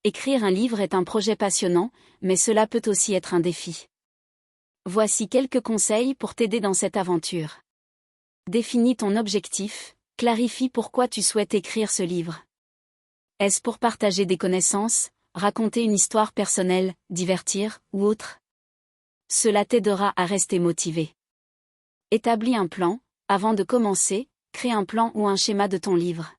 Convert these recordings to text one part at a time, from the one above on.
Écrire un livre est un projet passionnant, mais cela peut aussi être un défi. Voici quelques conseils pour t'aider dans cette aventure. Définis ton objectif, clarifie pourquoi tu souhaites écrire ce livre. Est-ce pour partager des connaissances, raconter une histoire personnelle, divertir, ou autre? Cela t'aidera à rester motivé. Établis un plan, avant de commencer, crée un plan ou un schéma de ton livre.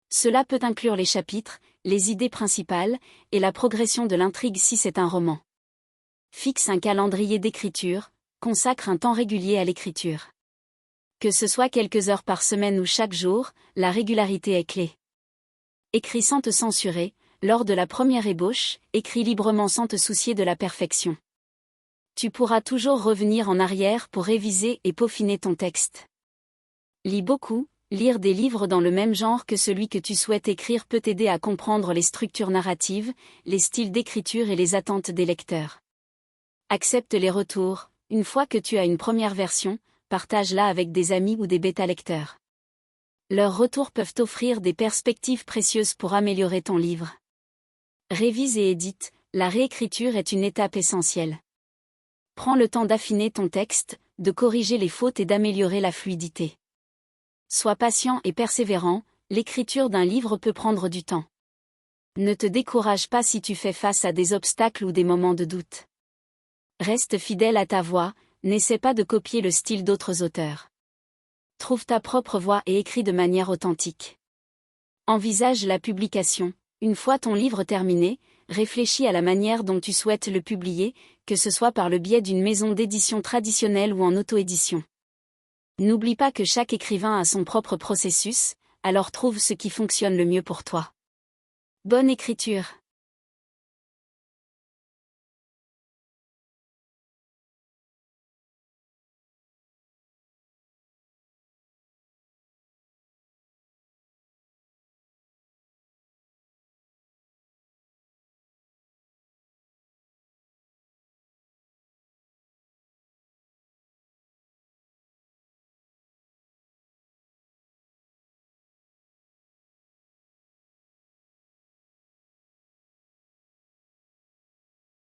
Cela peut inclure les chapitres, les idées principales, et la progression de l'intrigue si c'est un roman. Fixe un calendrier d'écriture, consacre un temps régulier à l'écriture. Que ce soit quelques heures par semaine ou chaque jour, la régularité est clé. Écris sans te censurer, lors de la première ébauche, écris librement sans te soucier de la perfection. Tu pourras toujours revenir en arrière pour réviser et peaufiner ton texte. Lis beaucoup, lire des livres dans le même genre que celui que tu souhaites écrire peut t'aider à comprendre les structures narratives, les styles d'écriture et les attentes des lecteurs. Accepte les retours, une fois que tu as une première version, partage-la avec des amis ou des bêta-lecteurs. Leurs retours peuvent t'offrir des perspectives précieuses pour améliorer ton livre. Révise et édite, la réécriture est une étape essentielle. Prends le temps d'affiner ton texte, de corriger les fautes et d'améliorer la fluidité. Sois patient et persévérant, l'écriture d'un livre peut prendre du temps. Ne te décourage pas si tu fais face à des obstacles ou des moments de doute. Reste fidèle à ta voix, n'essaie pas de copier le style d'autres auteurs. Trouve ta propre voix et écris de manière authentique. Envisage la publication. Une fois ton livre terminé, réfléchis à la manière dont tu souhaites le publier, que ce soit par le biais d'une maison d'édition traditionnelle ou en auto-édition. N'oublie pas que chaque écrivain a son propre processus, alors trouve ce qui fonctionne le mieux pour toi. Bonne écriture!